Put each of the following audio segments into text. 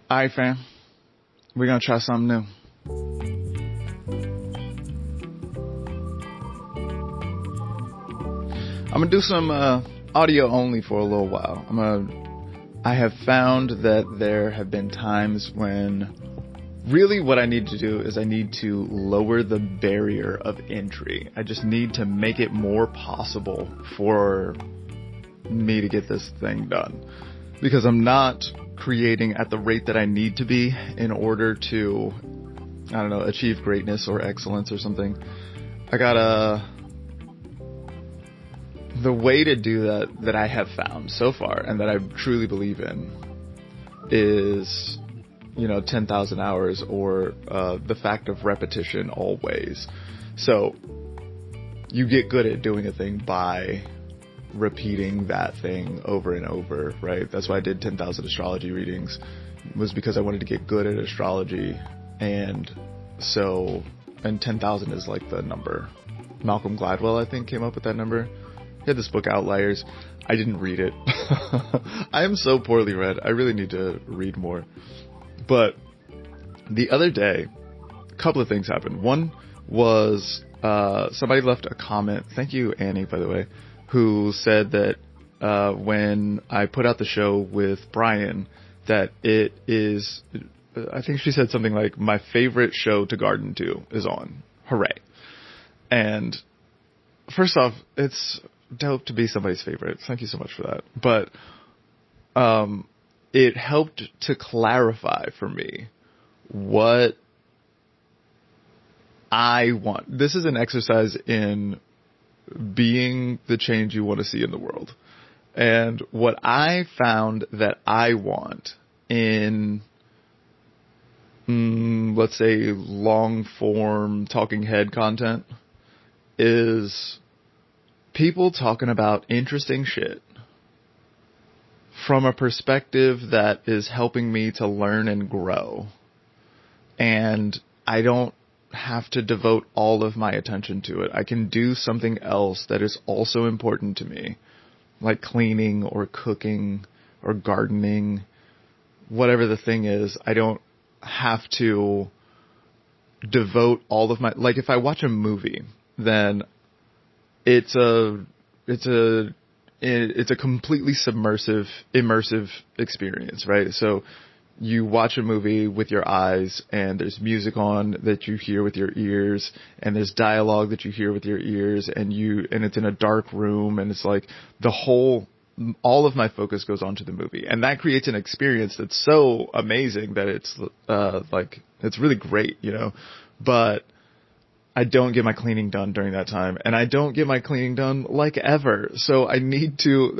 Alright, fam. We're gonna try something new. I'm gonna do some audio only for a little while. I have found that there have been times when really what I need to do is I need to lower the barrier of entry. I just need to make it more possible for me to get this thing done. Because I'm not creating at the rate that I need to be in order to, I don't know, achieve greatness or excellence or something. The way to do that I have found so far and that I truly believe in is, 10,000 hours or the fact of repetition always. So you get good at doing a thing by repeating that thing over and over, right? That's why I did 10,000 astrology readings, was because I wanted to get good at astrology. And 10,000 is like the number. Malcolm Gladwell, I think, came up with that number. He had this book, Outliers. I didn't read it. I am so poorly read. I really need to read more. But the other day, a couple of things happened. One was somebody left a comment. Thank you, Annie, by the way, who said that when I put out the show with Brian, that it is, I think she said something like, my favorite show to garden to is on. Hooray. And first off, it's dope to be somebody's favorite. Thank you so much for that. But it helped to clarify for me what I want. This is an exercise in being the change you want to see in the world. And what I found that I want in, let's say, long form talking head content is people talking about interesting shit from a perspective that is helping me to learn and grow. And I don't have to devote all of my attention to it. I can do something else that is also important to me, like cleaning or cooking or gardening, whatever the thing is. I don't have to devote all of my, like if I watch a movie, then it's a completely immersive experience, right? So you watch a movie with your eyes, and there's music on that you hear with your ears, and there's dialogue that you hear with your ears, and it's in a dark room, and it's like all of my focus goes onto the movie, and that creates an experience that's so amazing that it's it's really great, but I don't get my cleaning done during that time, and I don't get my cleaning done like ever. So I need to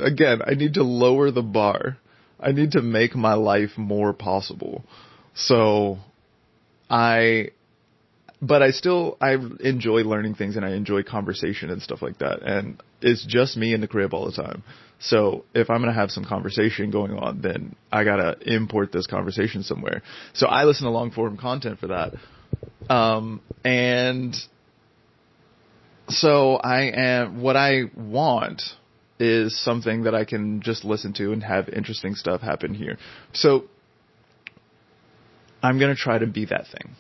lower the bar. I need to make my life more possible. So I enjoy learning things, and I enjoy conversation and stuff like that. And it's just me in the crib all the time. So if I'm going to have some conversation going on, then I got to import this conversation somewhere. So I listen to long form content for that. And so what I want is something that I can just listen to and have interesting stuff happen here. So I'm going to try to be that thing.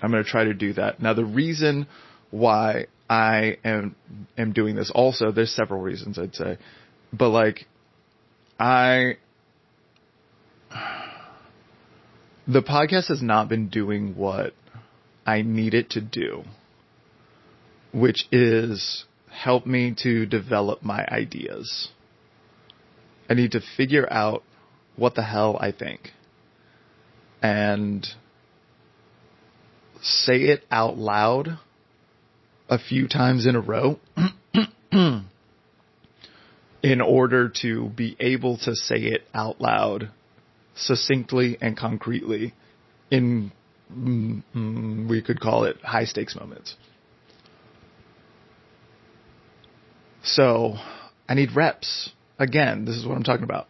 I'm going to try to do that. Now, the reason why I am doing this also, there's several reasons I'd say, but the podcast has not been doing what I need it to do, which is help me to develop my ideas. I need to figure out what the hell I think and say it out loud a few times in a row in order to be able to say it out loud succinctly and concretely in, we could call it high stakes moments. So I need reps. Again, this is what I'm talking about.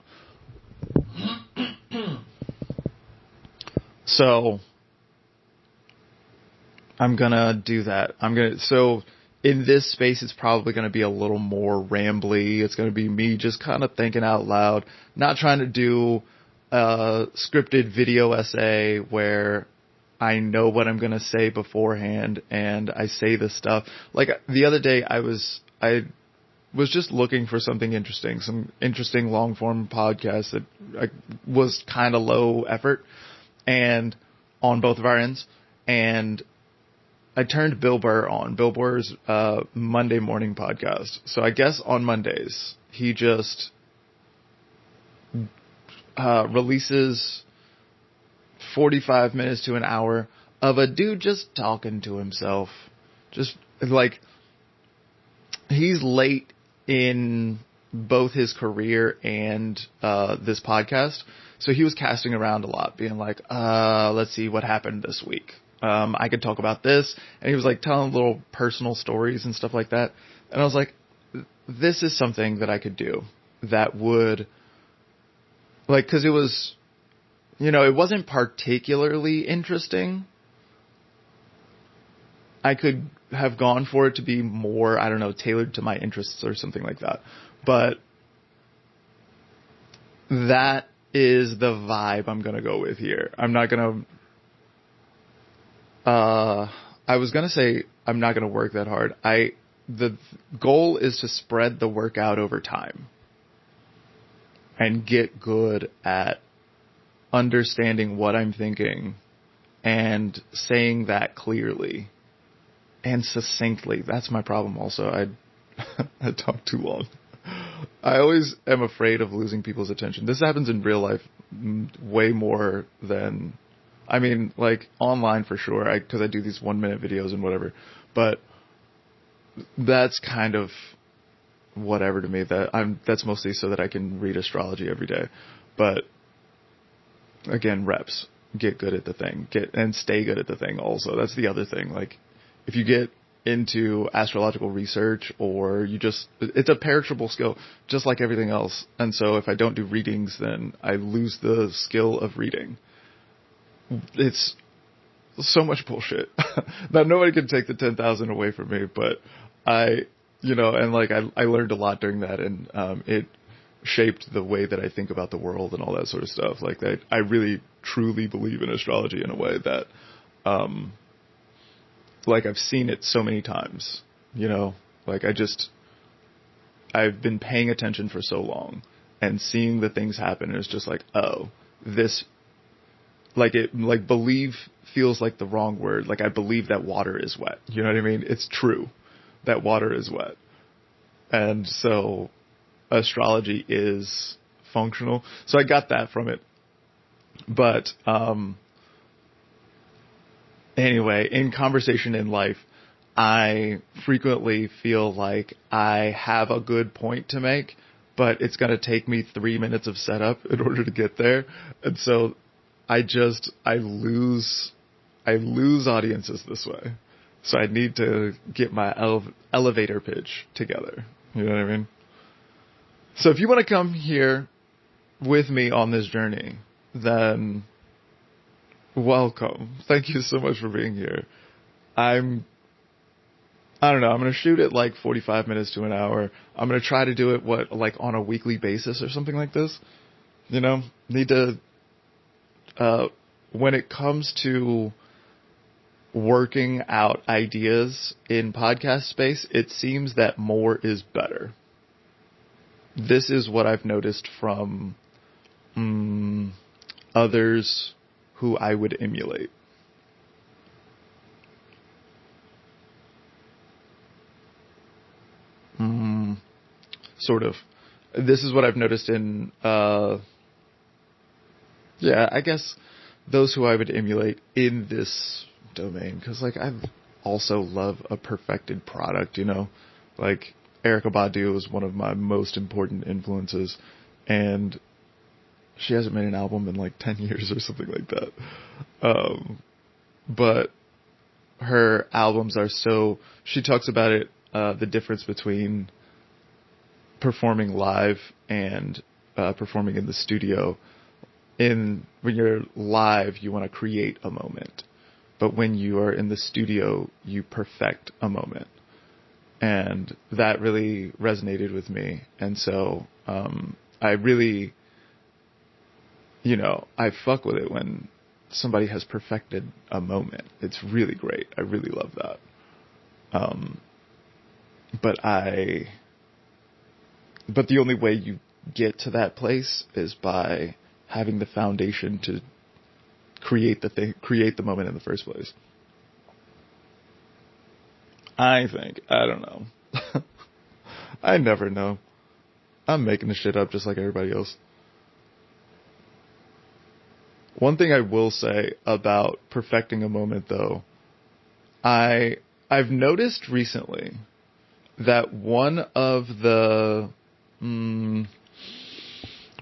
So I'm going to do that. So in this space, it's probably going to be a little more rambly. It's going to be me just kind of thinking out loud, not trying to do a scripted video essay where I know what I'm going to say beforehand and I say this stuff. Like the other day I was just looking for something interesting, some interesting long form podcast that was kind of low effort and on both of our ends. And I turned Bill Burr on. Bill Burr's Monday morning podcast. So I guess on Mondays, he just releases 45 minutes to an hour of a dude just talking to himself. Just like, he's late in both his career and this podcast. So he was casting around a lot, being like, let's see what happened this week. I could talk about this. And he was like telling little personal stories and stuff like that. And I was like, this is something that I could do that would, like, because it was, you know, it wasn't particularly interesting. I could have gone for it to be more, I don't know, tailored to my interests or something like that. But that is the vibe I'm going to go with here. I'm not going to, I was going to say I'm not going to work that hard. The goal is to spread the work out over time and get good at understanding what I'm thinking and saying that clearly and succinctly. That's my problem also. I talk too long. I always am afraid of losing people's attention. This happens in real life way more than, I mean, like online for sure, because I do these 1-minute videos and whatever. But that's kind of whatever to me. That's mostly so that I can read astrology every day. But again, reps. Get good at the thing. And stay good at the thing also. That's the other thing. Like, if you get into astrological research or it's a perishable skill, just like everything else. And so if I don't do readings, then I lose the skill of reading. It's so much bullshit. Now, nobody can take the 10,000 away from me, but I learned a lot during that, and it shaped the way that I think about the world and all that sort of stuff. Like that, I really truly believe in astrology in a way that, like I've seen it so many times, you know, like I've been paying attention for so long and seeing the things happen. And it's just like, oh, this, like believe feels like the wrong word. Like I believe that water is wet. You know what I mean? It's true that water is wet. And so astrology is functional. So I got that from it. But, anyway, in conversation in life, I frequently feel like I have a good point to make, but it's going to take me 3 minutes of setup in order to get there. And so I lose audiences this way. So I need to get my elevator pitch together. You know what I mean? So if you want to come here with me on this journey, then welcome. Thank you so much for being here. I don't know. I'm going to shoot it like 45 minutes to an hour. I'm going to try to do it on a weekly basis or something like this. You know, need to, when it comes to working out ideas in podcast space, it seems that more is better. This is what I've noticed from others who I would emulate. Sort of. This is what I've noticed in, I guess those who I would emulate in this domain. Because, like, I also love a perfected product, you know? Like, Erykah Badu is one of my most important influences. And she hasn't made an album in, like, 10 years or something like that. But her albums are so... She talks about it, the difference between performing live and performing in the studio. When you're live, you want to create a moment. But when you are in the studio, you perfect a moment. And that really resonated with me. And so I really I fuck with it when somebody has perfected a moment. It's really great. I really love that. Um, but the only way you get to that place is by having the foundation to create the moment in the first place. I think. I don't know. I never know. I'm making the shit up just like everybody else. One thing I will say about perfecting a moment, though, I've noticed recently that one of the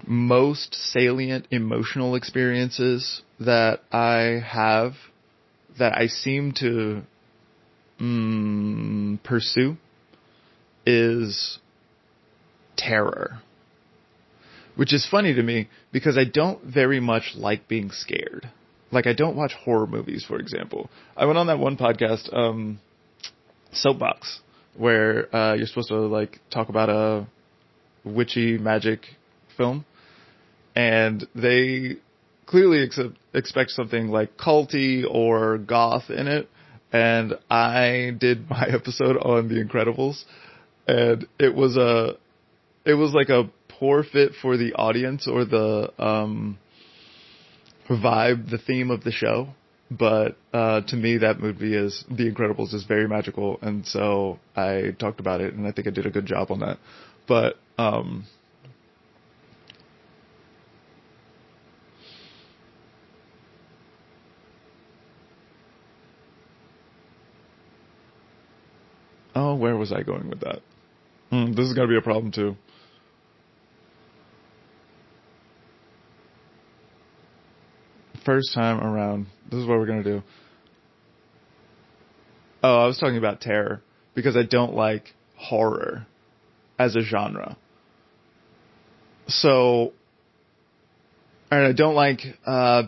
most salient emotional experiences that I have, that I seem to pursue, is terror. Which is funny to me because I don't very much like being scared. Like, I don't watch horror movies, for example. I went on that one podcast, Soapbox, where you're supposed to like talk about a witchy magic film, and they clearly expect something like culty or goth in it. And I did my episode on The Incredibles, and it was like a poor fit for the audience or the vibe, the theme of the show. But to me, that movie The Incredibles is very magical, and so I talked about it, and I think I did a good job on that. But where was I going with that? This is gonna be a problem too. First time around. This is what we're going to do. Oh, I was talking about terror because I don't like horror as a genre. So, and I don't like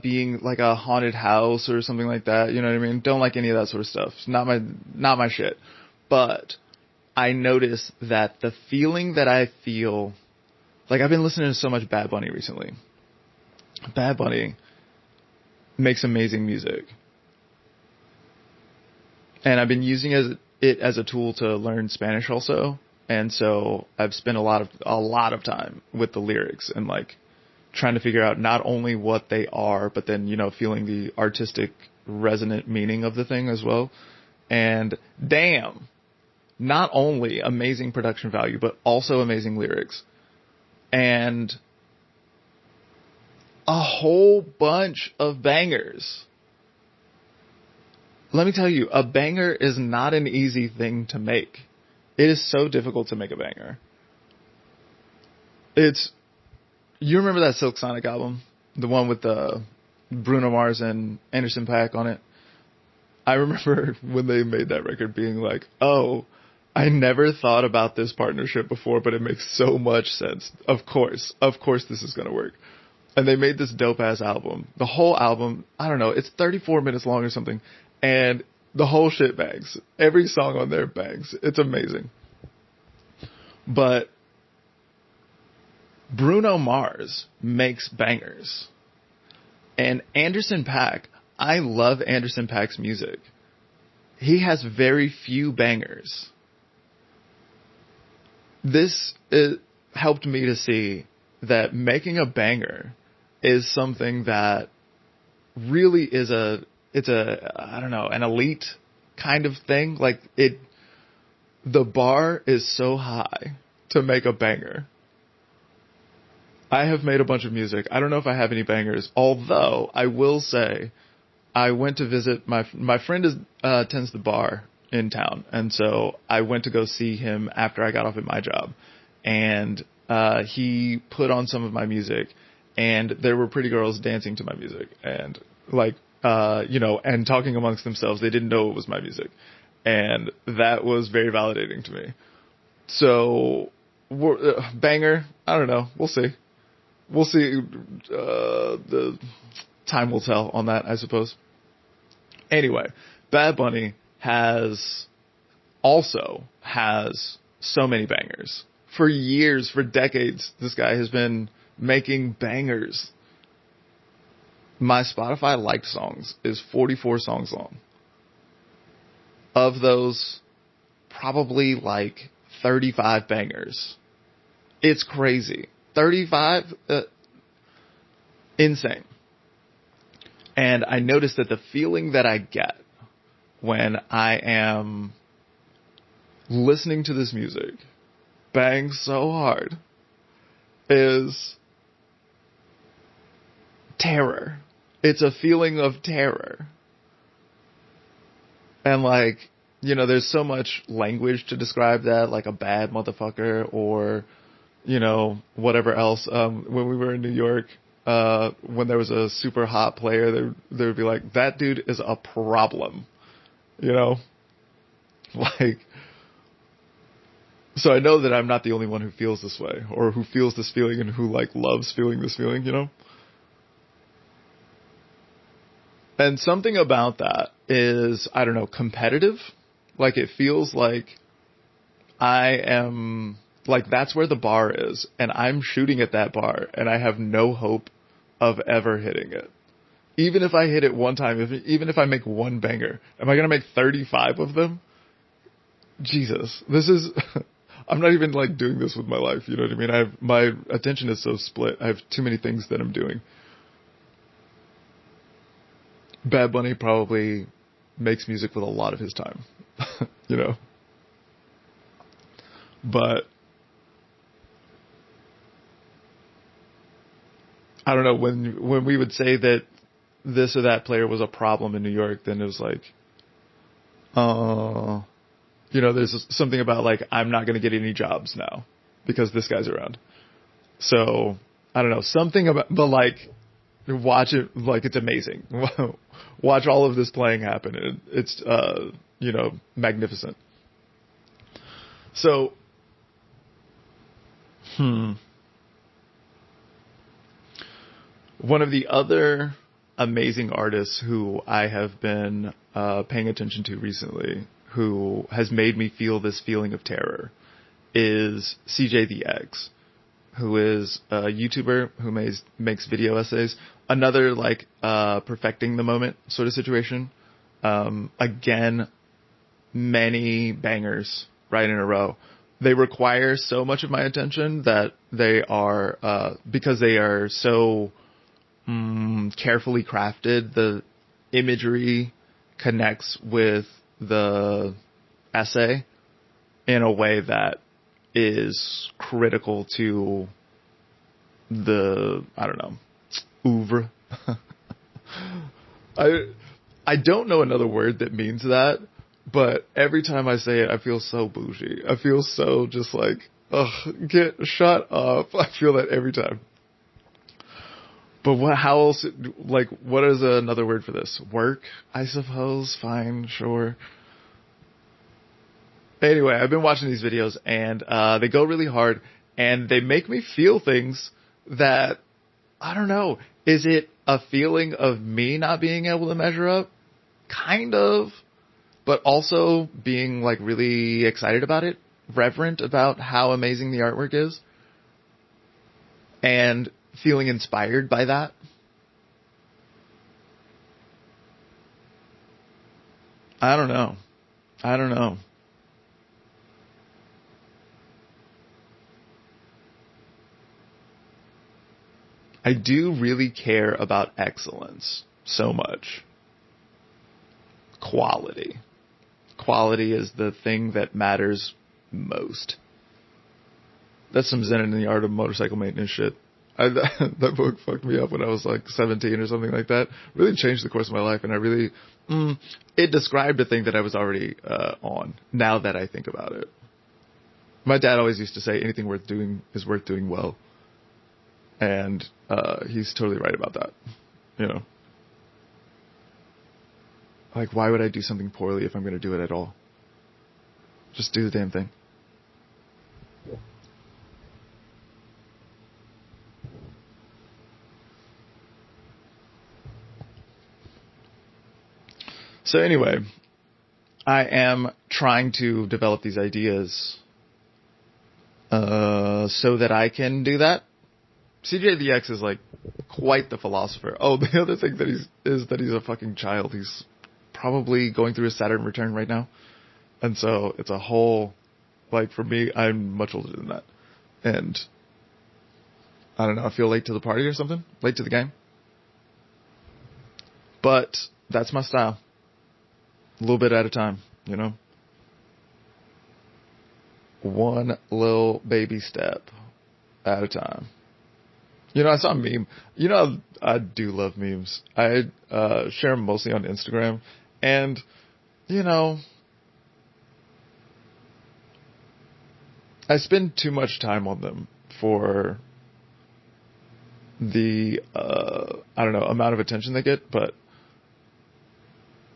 being like a haunted house or something like that. You know what I mean? Don't like any of that sort of stuff. It's not my shit. But I notice that the feeling that I feel, like, I've been listening to so much Bad Bunny recently. Bad Bunny makes amazing music, and I've been using it as a tool to learn Spanish also. And so I've spent a lot of time with the lyrics and like trying to figure out not only what they are, but then feeling the artistic resonant meaning of the thing as well. And damn, not only amazing production value, but also amazing lyrics and a whole bunch of bangers. Let me tell you, a banger is not an easy thing to make. It is so difficult to make a banger. You remember that Silk Sonic album? The one with Bruno Mars and Anderson .Paak on it? I remember when they made that record being like, oh, I never thought about this partnership before, but it makes so much sense. Of course this is going to work. And they made this dope-ass album. The whole album, I don't know, it's 34 minutes long or something. And the whole shit bangs. Every song on there bangs. It's amazing. But Bruno Mars makes bangers. And Anderson .Paak, I love Anderson .Paak's music. He has very few bangers. This helped me to see that making a banger is something that really is I don't know, an elite kind of thing. Like, the bar is so high to make a banger. I have made a bunch of music. I don't know if I have any bangers, although I will say I went to visit my friend tends the bar in town, and so I went to go see him after I got off at my job, and he put on some of my music, and there were pretty girls dancing to my music, and like and talking amongst themselves. They didn't know it was my music, and that was very validating to me. So, banger, I don't know. We'll see. The time will tell on that, I suppose. Anyway, Bad Bunny also has so many bangers. For years, for decades, this guy has been making bangers. my Spotify liked songs is 44 songs long. Of those, probably like 35 bangers. It's crazy. 35? Insane. And I noticed that the feeling that I get when I am listening to this music bang so hard is terror. It's a feeling of terror. And like, you know, there's so much language to describe that, like a bad motherfucker or, you know, whatever else. When we were in New York, when there was a super hot player, they would be like, that dude is a problem, you know? Like, so I know that I'm not the only one who feels this way or who feels this feeling and who like loves feeling this feeling, you know? And something about that is, I don't know, competitive. Like it feels like I am, like that's where the bar is and I'm shooting at that bar and I have no hope of ever hitting it. Even if I hit it one time, even if I make one banger, am I going to make 35 of them? Jesus, this is, I'm not even like doing this with my life. You know what I mean? My attention is so split. I have too many things that I'm doing. Bad Bunny probably makes music with a lot of his time, you know? But I don't know, when we would say that this or that player was a problem in New York, then it was like, you know, there's something about like, I'm not going to get any jobs now because this guy's around. So I don't know, something about, but like, watch it, like it's amazing. Watch all of this playing happen. It's, you know, magnificent. So, one of the other amazing artists who I have been paying attention to recently, who has made me feel this feeling of terror, is CJ the Eggs, who is a YouTuber who makes video essays. Another like perfecting the moment sort of situation. Again, many bangers right in a row. They require so much of my attention that they are because they are so carefully crafted. The imagery connects with the essay in a way that is critical to the, I don't know, oeuvre. I don't know another word that means that, but every time I say it, I feel so bougie. I feel so just like, ugh, shut up. I feel that every time. But how else, like, what is another word for this? Work, I suppose. Fine, sure. Anyway, I've been watching these videos and they go really hard and they make me feel things that, I don't know, is it a feeling of me not being able to measure up? Kind of, but also being like really excited about it, reverent about how amazing the artwork is, and feeling inspired by that. I don't know. I do really care about excellence so much. Quality. Quality is the thing that matters most. That's some Zen in the Art of Motorcycle Maintenance shit. That book fucked me up when I was like 17 or something like that. Really changed the course of my life, and I really, it described a thing that I was already on, now that I think about it. My dad always used to say anything worth doing is worth doing well. And he's totally right about that, you know. Like, why would I do something poorly if I'm going to do it at all? Just do the damn thing. So anyway, I am trying to develop these ideas so that I can do that. CJVX is like quite the philosopher. Oh, the other thing that he's a fucking child. He's probably going through his Saturn return right now. And so it's a whole, like, for me, I'm much older than that. And I don't know, I feel late to the party or something, late to the game. But that's my style. A little bit at a time, you know? One little baby step at a time. You know, I saw a meme. You know, I do love memes. I share them mostly on Instagram. And, you know, I spend too much time on them for the, I don't know, amount of attention they get, but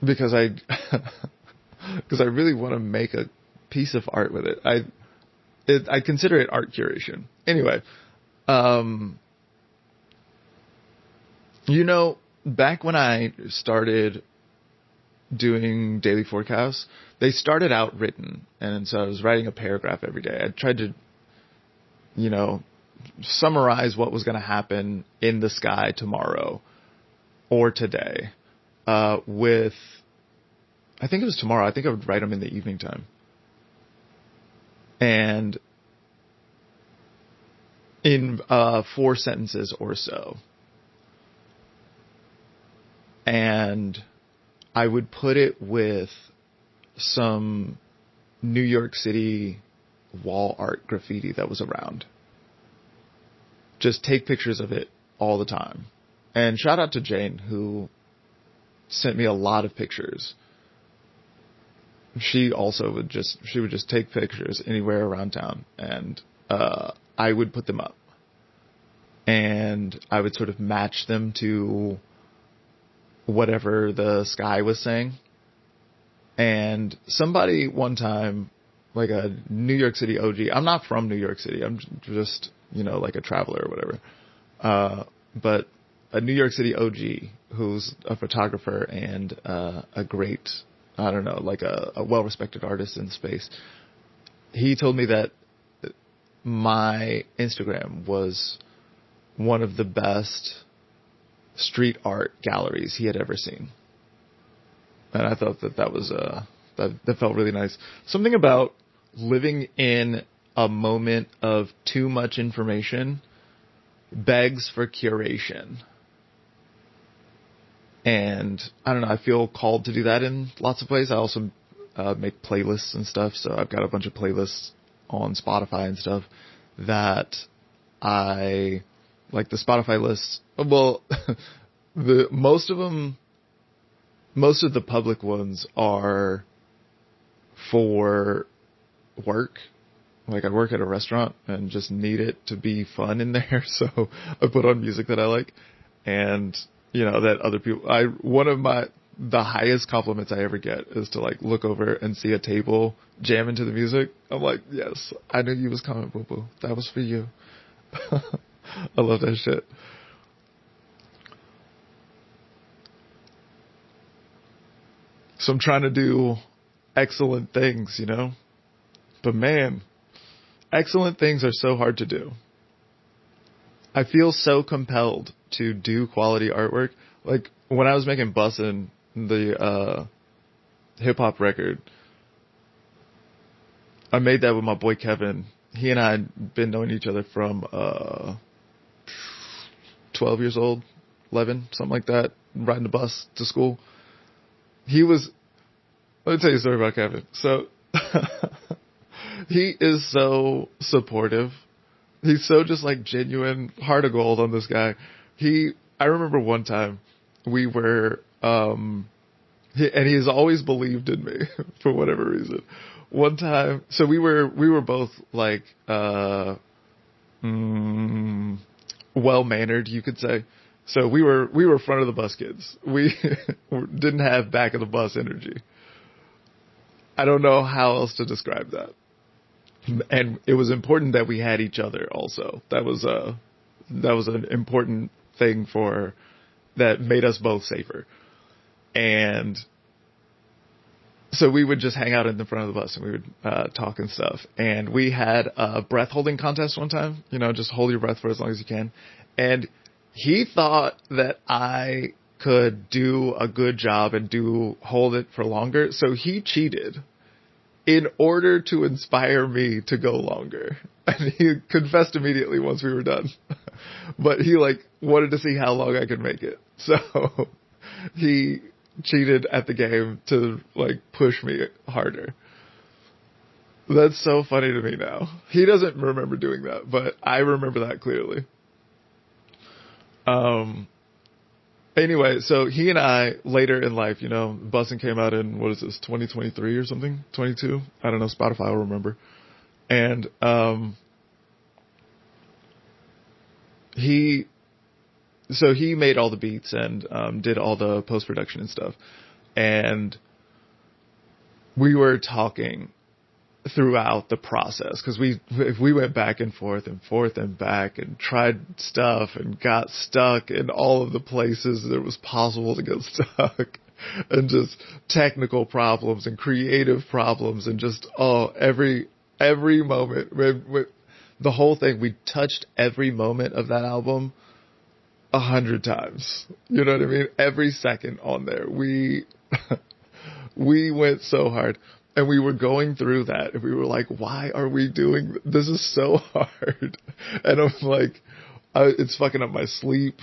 because I really want to make a piece of art with it. I consider it art curation. Anyway, you know, back when I started doing daily forecasts, they started out written, and so I was writing a paragraph every day. I tried to, you know, summarize what was going to happen in the sky tomorrow or today with, I think it was tomorrow. I think I would write them in the evening time. And in 4 sentences or so. And I would put it with some New York City wall art graffiti that was around. Just take pictures of it all the time. And shout out to Jane, who sent me a lot of pictures. She also would just take pictures anywhere around town, and I would put them up. And I would sort of match them to whatever the sky was saying. And somebody one time, like a New York City OG, I'm not from New York City, I'm just, you know, like a traveler or whatever. But a New York City OG who's a photographer and a great, I don't know, like a well-respected artist in space, he told me that my Instagram was one of the best street art galleries he had ever seen. And I thought that was that felt really nice. Something about living in a moment of too much information begs for curation. And I don't know, I feel called to do that in lots of ways. I also make playlists and stuff, so I've got a bunch of playlists on Spotify and stuff that I like. The Spotify lists, well, most of the public ones are for work. Like, I work at a restaurant and just need it to be fun in there, so I put on music that I like, and you know, that other people, the highest compliments I ever get is to like look over and see a table jam into the music. I'm like, yes, I knew you was coming, boo boo. That was for you. I love that shit. So I'm trying to do excellent things, you know? But man, excellent things are so hard to do. I feel so compelled to do quality artwork. Like, when I was making Bussin', the hip-hop record, I made that with my boy Kevin. He and I had been knowing each other from 12 years old, 11, something like that, riding the bus to school. Let me tell you a story about Kevin. So, he is so supportive. He's so just like genuine, heart of gold on this guy. I remember one time we were, and he's always believed in me for whatever reason. One time, so we were both like, well-mannered, you could say. So we were front of the bus kids. We didn't have back of the bus energy. I don't know how else to describe that. And it was important that we had each other also. That was an important thing that made us both safer. And so we would just hang out in the front of the bus and we would talk and stuff. And we had a breath holding contest one time, you know, just hold your breath for as long as you can. And he thought that I could do a good job and hold it for longer. So he cheated in order to inspire me to go longer. And he confessed immediately once we were done. But he wanted to see how long I could make it. So he cheated at the game to push me harder. That's so funny to me now. He doesn't remember doing that, but I remember that clearly. Anyway, so he and I, later in life, Bussin' came out in, 2023 or something? 22? I don't know, Spotify will remember. And, he made all the beats and, did all the post-production and stuff. And we were talking throughout the process, because we went back and forth and back and tried stuff and got stuck in all of the places that it was possible to get stuck, and just technical problems and creative problems and just every moment, the whole thing, we touched every moment of that album 100 times. You know what I mean? Every second on there, we went so hard. And we were going through that, and we were like, why are we doing this? Is so hard. And I'm like, it's fucking up my sleep,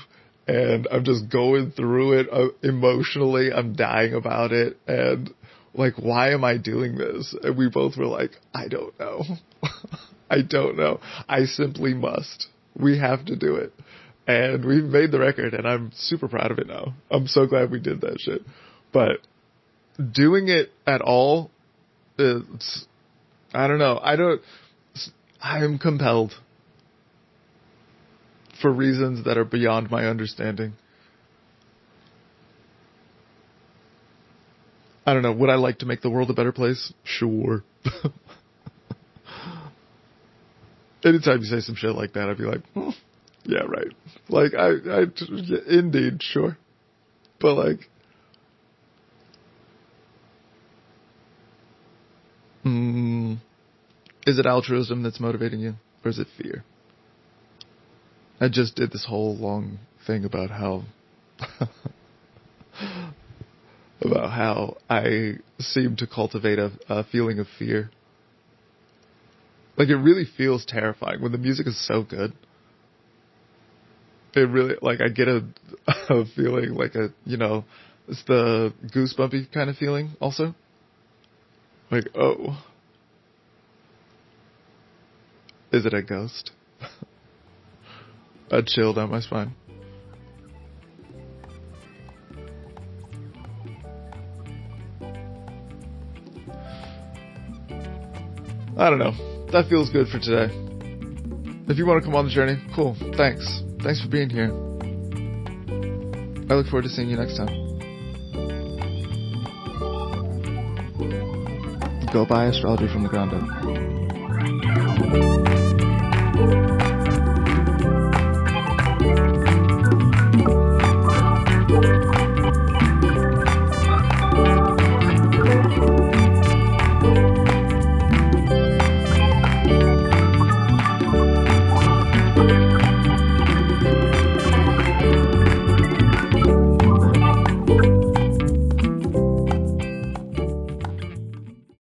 and I'm just going through it emotionally. I'm dying about it. And why am I doing this? And we both were like, I don't know. I don't know. I simply must. We have to do it. And we've made the record, and I'm super proud of it now. I'm so glad we did that shit. But doing it at all, I don't know. I'm compelled for reasons that are beyond my understanding. I don't know. Would I like to make the world a better place? Sure. Anytime you say some shit like that, I'd be like, yeah, right. Indeed, sure. But is it altruism that's motivating you, or is it fear? I just did this whole long thing about how I seem to cultivate a feeling of fear. It really feels terrifying when the music is so good. It really, I get a feeling it's the goosebumpy kind of feeling also. Oh. Is it a ghost? A chill down my spine. I don't know. That feels good for today. If you want to come on the journey, cool. Thanks. Thanks for being here. I look forward to seeing you next time. Go buy Astrology from the Ground Up.